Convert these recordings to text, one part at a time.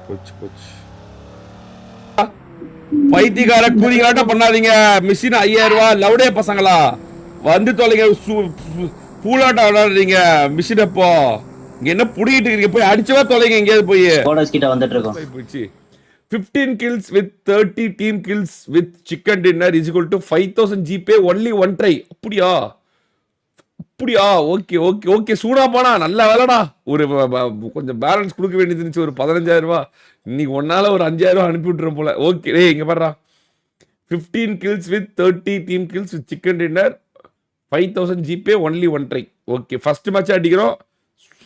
போச்சு போச்சு. பைத்தியக்கார கூலிங்காட்ட பண்ணாதீங்க. மிஷின் 5000 ரூபாய். லவுடே பசங்களா வந்து தொலைங்க. பூலாட்டம் விளையாடுறீங்க மிஷின். அப்போ இங்க என்ன புடிக்கிட்டு இருக்கீங்க? போய் அடிச்சவா தொலைங்க எங்கேயாவது போய். கோடஸ் கிட்ட வந்துட்டு இருக்கோம். போச்சு. 15 kills with 30 team kills with chicken dinner is equal to 5000 GP only one try. அப்படியா அப்படியா? Okay okay okay. சூடா போனா நல்ல வேலைடா. ஒரு கொஞ்சம் பேலன்ஸ் கொடுக்க வேண்டியது இருந்துச்சு. ஒரு 15000 ரூபாய். இன்னைக்கு ஒன்னால ஒரு 5000 ரூபாய் அனுப்பி விட்டுறோம் போல. ஓகே டேய் இங்க பாருடா. 15 kills with 30 team kills with chicken dinner 5000 GP only one try. Okay first match அடிக்கிறோம்.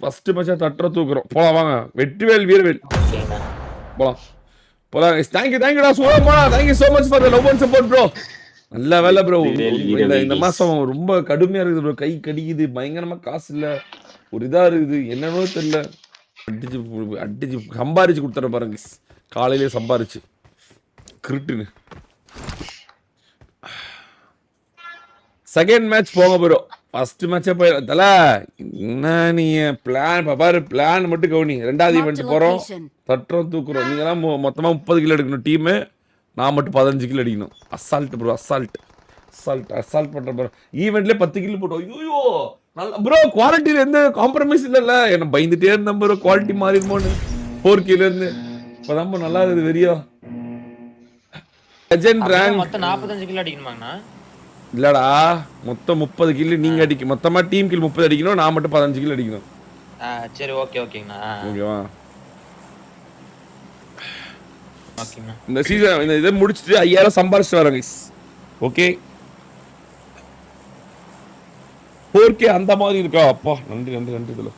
ஃபர்ஸ்ட் மேட்சா தட்டற தூக்குறோம். போலாம் வாங்க. வெற்றிவேல் வீரவேல் போலாம் போலாம். தேங்க்யூடா சூடா போனா. Thank you so much for the love and support bro. நல்ல வேலை ப்ரோ. இந்த மாசம் ரொம்ப கடுமையா இருக்குது ப்ரோ. கை கடிக்குது பயங்கரமா. காசு இல்ல. ஒரு இதா இருக்குது. என்னன்னோ தெரியல. அடிச்சு சம்பாரிச்சு கொடுத்துற பாருங்க. காலையிலே சம்பாரிச்சு கிரிட்டுன்னு. செகண்ட் மேட்ச் போங்க ப்ரோ. ஃபர்ஸ்ட் மேட்சே போயிடல. என்ன நீ பிளான் பாரு. பிளான் மட்டும் கவனி. ரெண்டாவது ஈவெண்ட் போறோம். தட்டுறோம் தூக்குறோம். நீங்களாம் மொத்தமா 30 கிலோ எடுக்கணும் டீமு. நான் மட்டும் 15 கிலோ அடிக்கணும். Assault bro. அசால்ட் பண்ற ப்ரோ. ஈவெண்ட்ல 10 கிலோ போட்டோம். ஐயோ நல்ல ப்ரோ. குவாலிட்டியில எந்த காம்ப்ரமைஸ் இல்லைல்ல. என்ன பயந்துட்டே இருந்தேன் ப்ரோ. குவாலிட்டி மாறிடுமோன்னு 4 கிலோ இருந்து. இப்பதான் நல்லா இருக்குது வெறியோ. லெஜெண்ட் ரேங்க் மொத்தம் 45 கிலோ அடிக்கணுமாங்கண்ணா? இல்லடா மொத்தம் 30 கிலோ நீங்க அடிக்க. மொத்தமா டீம் கில் 30 அடிக்கணும். நான் மட்டும் 15 கிலோ அடிக்கணும். சரி ஓகே ஓகேங்கண்ணா. ஓகேவா? ஓகேண்ணா. இந்த சீசன் இந்த இதை முடிச்சுட்டு 5000 சம்பாரிச்சு வரோம் கைஸ். ஓகே 4K அந்த மாதிரி இருக்கா? அப்பா நன்றி நன்றி நன்றி. இதில்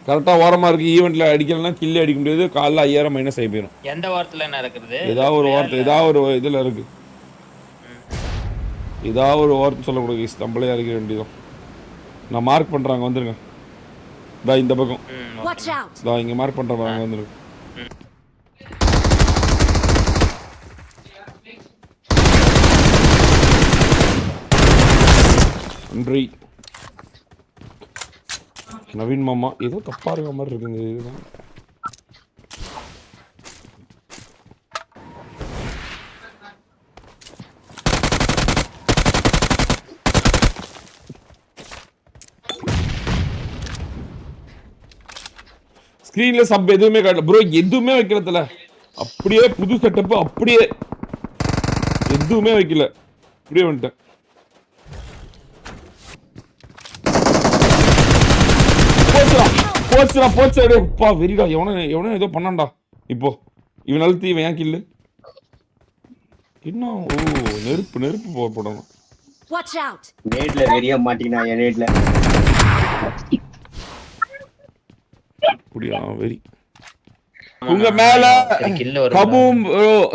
கரெக்டாக ஓரமாக இருக்குது. ஈவெண்ட்டில் அடிக்கலன்னா கில்லே அடிக்க முடியாது. காலைல 5000 மைனஸ் ஆகி போயிடும். எந்த வாரத்தில் என்ன இருக்குது? ஏதாவது ஒரு வாரத்தில் ஏதாவது ஒரு இதில் இருக்குது. ஏதாவது ஒரு வாரத்தை சொல்லக்கூடாது கைஸ். நம்மளே அடிக்க வேண்டியதும். நான் மார்க் பண்ணுறாங்க வந்துருங்க. இதா இந்த பக்கம். இதா இங்கே மார்க் பண்ணுறாங்க வந்துருங்க. நன்றி நவீன் மாமா. ஏதோ தப்பா இருக்க மாதிரி இருக்குங்க. இதுதான் ஸ்கிரீன்ல சப் எதுவுமே காட்டல ப்ரோ. எதுவுமே வைக்கிறதுல அப்படியே புது செட்டப். அப்படியே எதுவுமே வைக்கல. அப்படியே வந்துட்டேன். போச்சுடா வெறிடா. எவனோ ஏதோ பண்ணான்டா. இப்போ இவன் அழுத்தி இவன் ஏன் கில்லு இன்னும். ஓ நெருப்பு போடணும். நேட்ல வெறியா மாட்டினா என் நேட்ல. அப்படியா வெறி உங்க மேல. கபூம்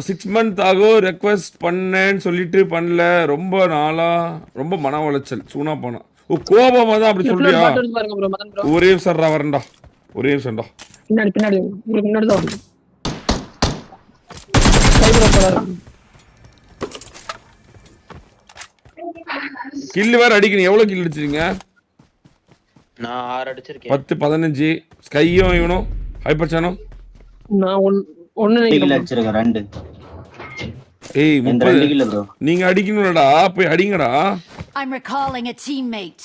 6 month ஆகும் ரெக்வெஸ்ட் பண்ணேன்னு சொல்லிட்டு பண்ணல. ரொம்ப நாளா ரொம்ப மன உளைச்சல். சூனா போனா. ஓ கோபமா தான் அப்படி சொல்றியா? ஒரே சர்ரா வரண்டா. ஒரே நிமிஷம்டா. பின்னாடி உங்களுக்கு முன்னாடி தான் வந்து கில் வேற அடிக்கணும். எவ்வளவு கில் அடிச்சிருங்க? நான் 6 அடிச்சிருக்கேன். 10 15. ஸ்கையும் இவனும் ஹைப்பர் சானும். நான் 1 கில் அடிச்சிருக்கேன். 2. ஏய் 30 கில் ப்ரோ. நீங்க அடிக்கணும்டா. போய் அடிங்கடா. I'm recalling a teammate.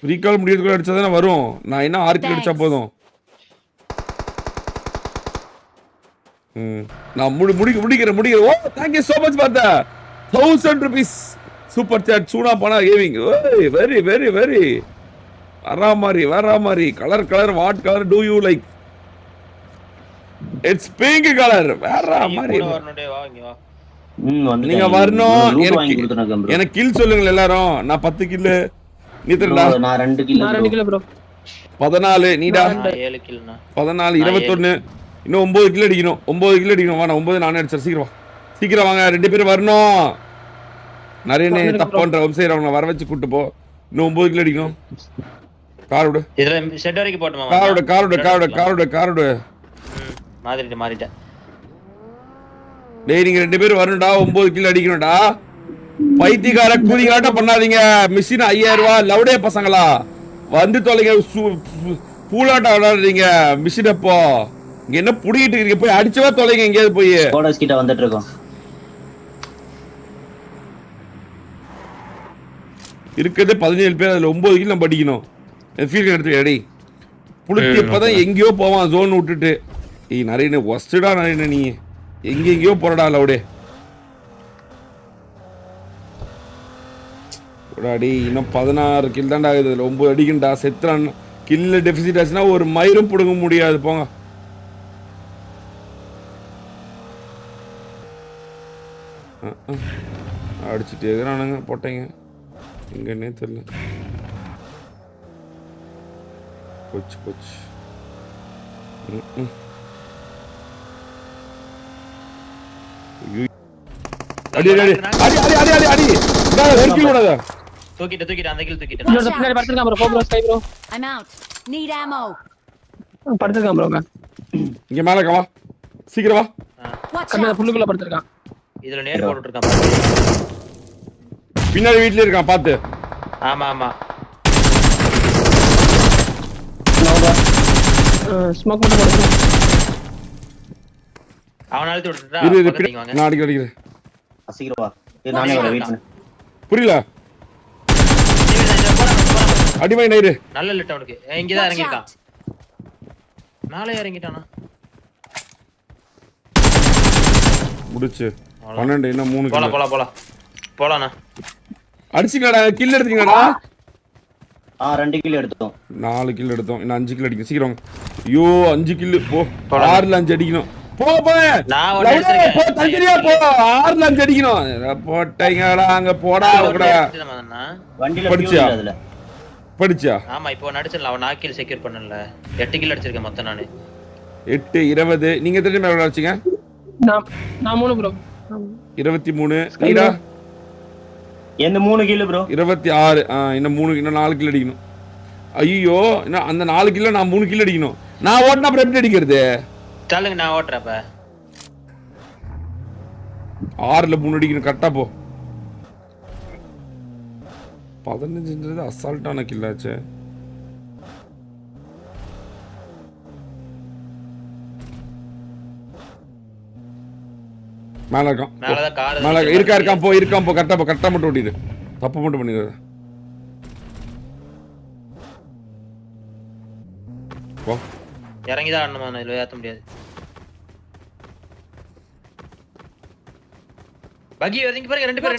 Recall முடியறதுக்குள்ள அடிச்சாதானே வரும். நான் என்ன 6 கில் அடிச்சா போதும். நான் முடிக்கிறேன். ஓ thank you so much for the 1000 rupees super chat. Soona Paana gaming. Very very very வரா மாதிரி colour what colour do you like? It's pink colour. வேற மாதிரி நீங்க வரணும். எனக்கு கில் சொல்லுங்க எல்லாரும். நான் 10 கில். நீ தரடா. நான் 2 கில் ப்ரோ. 14 நீடா. 7 கில்னா 14 21. இன்னும் 9 கில் அடிக்கணும். 9 கில் அடிக்கணும். வா நான் 9 நானே அடிச்சேன். சீக்கிரம் வாங்க. 2 பேரும் வரணும். நிறைய தப்பான்ற வம்சையவங்க வர வச்சு கூட்டு போ. இன்னும் 9 கில் அடிக்கணும். காரோடு இதுல செட் வரைக்கும் போடுமா? காரோடு மாறிட்டேன். டேய் நீங்க 2 பேரும் வரணும்டா. 9 கில் அடிக்கணும்டா. பைத்தியக்கார கூலிங்காட்ட பண்ணாதீங்க. மிஷின் 5000 ரூபாய். லவுடே பசங்களா வந்து தொலைங்க. பூலாட்டம் விளையாடுறீங்க மிஷின். அப்போ இங்க என்ன புடிக்கிட்டு இருக்கீங்க? போய் அடிச்சவா தொலைங்க எங்கேயாவது போய். கோடஸ் கிட்ட வந்துட்டு இருக்கோம். இருக்கிறது 17 பேர், அதுல 9 கில் நம்ம அடிக்கணும். ஃபீல் எடுத்து அடி புளுத்தி இப்பதான் எங்கேயோ போவான் ஜோன் விட்டுட்டு. நிறைய ஒஸ்டடா நிறைய நீ எங்கெங்கயோ போறடா லவுடே. அடி இன்னும் 16 கில் தான்டா ஆகுது. 9 அடிக்கண்டா செத்துறான். கில்ல டெபிசிட் ஆச்சுன்னா ஒரு மயிரும் பிடுங்க முடியாது. போங்க. அடிச்சுட்டு இருக்கிறானுங்க போட்டேங்க. எங்கன்னே தெரியல. போச்சு போச்சு. அடி அடி அடி அடி அடி அடி அடி. ஒரு கில் விடாத. தூக்கிட்டு அந்த கில் தூக்கிட்டு. இன்னொரு பின்னாடி படுத்துருக்கான் bro. Bro sky bro. I'm out. Need ammo. படுத்துருக்கான் ப்ரோ. இங்க மேல வா. சீக்கிரம் வா. Watch கண்ணா out. புல்லுக்குள்ள படுத்துருக்கான். இதுல நேர் போட்டுட்டு இருக்கான். பின்னாடி வீட்ல இருக்கான் பாத்து. ஆமா. ஸ்மோக் மட்டும் போடுங்க. அவன அழுத்தி விட்டுட்டா. இரு நான் அடிக்கிறேன். சீக்கிரம் வா. நானே வர வெயிட் பண்ணு. புரியல. அடிமை நைரு. நல்ல லிட் அவனுக்கு. இங்க தான் இறங்கிட்டான். மேலே இறங்கிட்டானா? முடிச்சு 12 இன்னும் 3 கில். போலாண்ணா. அடிச்சிங்கடா. கில் எடுத்தீங்கடா. 2 கில் எடுத்தோம். 4 கில் எடுத்தோம். இன்னும் 5 கில் அடிக்கணும். சீக்கிரம். ஐயோ 5 கில் போ. 6ல 5 அடிக்கணும். போ. நான் ஒன்னு எடுத்துறேன். போ தஞ்சரியா போ. 6ல 5 அடிக்கணும். போட்டீங்கடா அங்க போடா கூட. வண்டில படிச்சியா? ஃபியூல் அதுல. படிச்சியா? ஆமா இப்போ நடிச்சல அவன் 4 கில் செக்யூர் பண்ணல. 8 கில் அடிச்சிருக்கேன் மொத்தம் நானு. 8 20. நீங்க எத்தனை மேல அடிச்சீங்க? நான் 3 ப்ரோ. 23. நீடா? எந்த 3 கில் ப்ரோ? 26. இன்னும் 4 கில் அடிக்கணும். ஐயோ இன்னும் அந்த 4 கில்ல நான் 3 கில் அடிக்கணும். நான் ஓட்டினா அப்புறம் எப்படி அடிக்கிறது? சொல்லுங்க நான் ஓட்டுறேன் அப்ப. 6ல 3 அடிக்கணும். கரெக்டா போ. 15ன்றது அசால்ட்டான கில்லாச்சே. மேல இருக்கான். மேலதான் கார் மேல இருக்கான் போ. கரெக்டா மட்டும் ஓட்டிடு. தப்பு மட்டும் பண்ணிடுற. போ. இறங்கி தான் ஆடணுமா? நான் இதுல ஏத்த முடியாது. பகி இறங்கி பாருங்க. ரெண்டு பேர்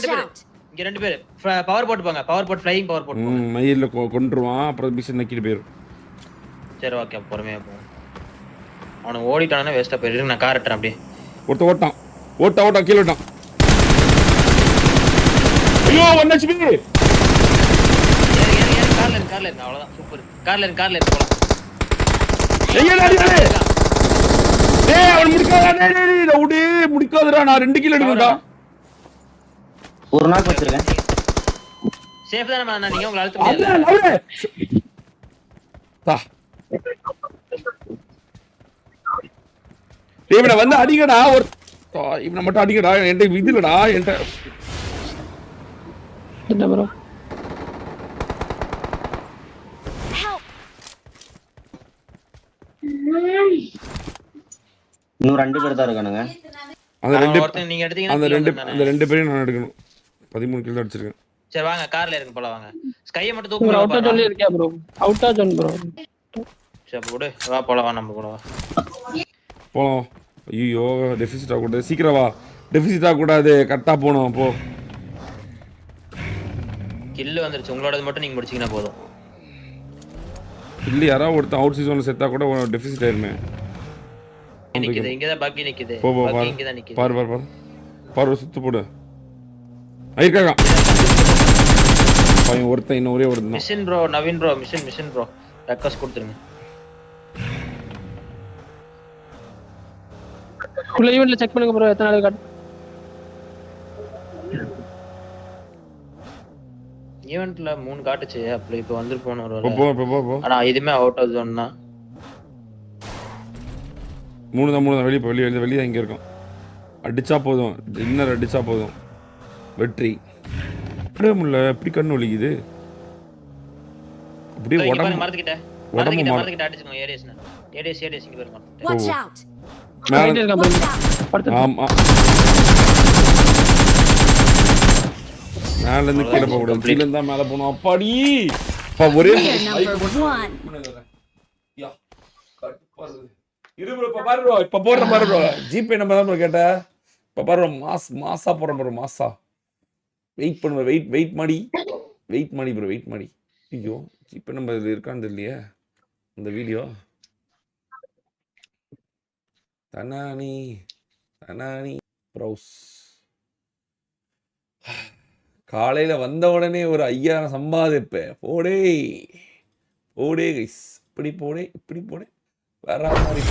இங்க 2 பேர் பவர் போட்டு போங்க. பவர் போட் ஃளையிங் பவர் போட் போங்க. மயில்ல கொன்றுவான். அப்புறம் மிஷன் நக்கிட்டு போயிரும். சரி ஓகே பொறுமையா போ. அவன ஓடிட்டானே வேஸ்டா போயிரு. நான் கார் எடுறேன் அப்படியே. ஒருத்த ஓட்டான் கீழ ஓட்டான். ஐயோ 1 HP. ஏறு கார்ல இருக்கு அவ்வளவுதான். சூப்பர். கார்ல இருக்கு போலாம். ஏய் அடி. டேய் அவன் முடிக்காதடா. நான் 2 கில் எடுக்கணும்டா. ஒரு நாள் வச்சிருக்கேன். சேஃப் தான மானா நீங்க உங்கள அழுத்த முடியாது. அல்ல தா. இவனை வந்து அடிங்கடா. இவனை மட்டும் அடிங்கடா. என்கிட்ட விதிலடா. என்கிட்ட என்ன ப்ரோ? இன்னும் 2 பேர் தான் இருக்கானுங்க. அந்த 2 ஒருத்தன் நீங்க எடுத்தீங்கன்னா அந்த 2 பேரையும் நான் எடுக்கணும். 13 கில் அடிச்சிருக்கேன். சரி வாங்க கார்ல இருங்க போலாம் வாங்க. ஸ்கைய மட்டும் ப்ரோ தூக்குங்க. அவுட்டா ஜோன்ல இருக்கியா ப்ரோ? அவுட்டா ஜோன் ப்ரோ. சரி போடு. வா போலாம் வா நம்ம கூட வா. போலாம். ஐயோ டெபிசிட் ஆகக்கூடாது. சீக்கிரம் வா. டெபிசிட் ஆகக்கூடாது. கரெக்டா போகணும். போ. கில் வந்துருச்சு. உங்களோடது மட்டும் நீங்க முடிச்சீங்கன்னா போதும். இல்ல யாராவது ஒருத்தன் அவுட் சீசன்ல செத்தா கூட டெபிசிட் ஆயிருமே. நிக்குது. இங்க தான் பக்கி நிக்குது. போ பக்கி இங்க தான் நிக்குது. பாரு சுத்து போடு. ஐயக்காக பையன் ஒருத்தன் இன்னும் ஒரே ஒருத்தன். Mission bro Naveen bro mission bro request கொடுத்துருங்க. குள்ள ஈவென்ட்ல செக் பண்ணுங்க ப்ரோ. எத்தனை நாள் காட்டு? ஈவென்ட்ல 3 காட்டுச்சு. அப்படி இப்போ வந்து போன ஒரு போ. ஆனா இதுமே அவுட் ஆஃப் ஜோன் தான். 3 தான் வெளியே இங்க இருக்கும். அடிச்சா போதும். டின்னர் அடிச்சா போதும். வெற்றி. அப்படியே முல்ல எப்படி கண்ணு வலிக்குது. அப்படியே உடம்பு மறந்துக்கிட்ட அடிச்சுக்கோ. ஏடிஎஸ் இங்க பாருங்க. Watch out. மேல ரைட் இருக்கான் ப்ரோ படுத்து ஆமா மேல இருந்து கீழே போக கூடாது கீழ இருந்தா மேல போகணும் அப்பாடி அப்பா ஒரே We're number one. யா கடுப்பா இருக்குது இரு ப்ரோ இப்ப பாரு ப்ரோ இப்ப போடுற பாரு ப்ரோ ஜிபே நம்பர் தான் ப்ரோ கேட்ட இப்ப பாரு bro, மாசா போடுறேன் ப்ரோ மாசா வெயிட் பண்ணுங்க வெயிட் மாடி ப்ரோ வெயிட் மாடி ஐயோ ஜிபே நம்பர் இதுல இருக்கான்னு தெரியலையே இந்த வீடியோ தனானி ப்ரௌஸ் காலையில வந்த உடனே ஒரு 5000 சம்பாதிப்பேன் போடே கைஸ் இப்படி போடே வேற மாதிரி